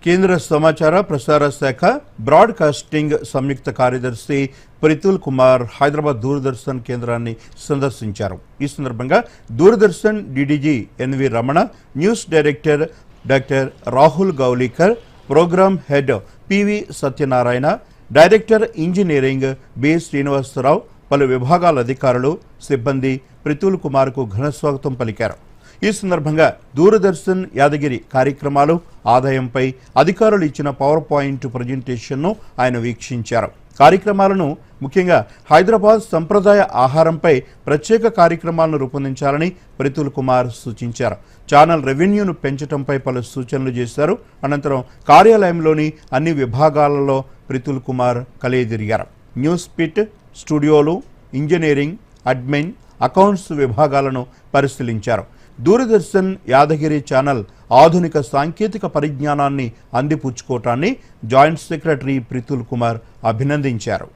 కేంద్ర సమాచార ప్రసార శాఖ బ్రాడ్కాస్టింగ్ సంయుక్త కార్యదర్శి ప్రితుల్ కుమార్ హైదరాబాద్ దూరదర్శన్ కేంద్రాన్ని సందర్శించారు. ఈ సందర్భంగా Doordarshan DDG NV Ramana, news director doctor Rahul Gaulikar, program head PV Satyanarayana, director engineering B Srinivasarao, పలు విభాగాల అధికారులు, సిబ్బంది ప్రితుల్ కుమార్కు ఘనస్వాగతం పలికారు. ఈ సందర్భంగా దూరదర్శన్ యాదగిరి కార్యక్రమాలు, ఆదాయంపై అధికారులు ఇచ్చిన పవర్ పాయింట్ ప్రజెంటేషన్ను ఆయన వీక్షించారు. కార్యక్రమాలను ముఖ్యంగా హైదరాబాద్ సంప్రదాయ ఆహారంపై ప్రత్యేక కార్యక్రమాలను రూపొందించాలని ప్రితుల్ కుమార్ సూచించారు. ఛానల్ రెవెన్యూను పెంచడంపై పలు సూచనలు చేశారు. అనంతరం కార్యాలయంలోని అన్ని విభాగాలలో ప్రితుల్ కుమార్ కలియదిరిగారు. న్యూస్ పిట్, స్టూడియోలు, ఇంజనీరింగ్, అడ్మిన్, అకౌంట్స్ విభాగాలను పరిశీలించారు. దూరదర్శన్ యాదగిరి ఛానల్ ఆధునిక సాంకేతిక పరిజ్ఞానాన్ని అందిపుచ్చుకోవటాన్ని జాయింట్ సెక్రటరీ ప్రితుల్ కుమార్ అభినందించారు.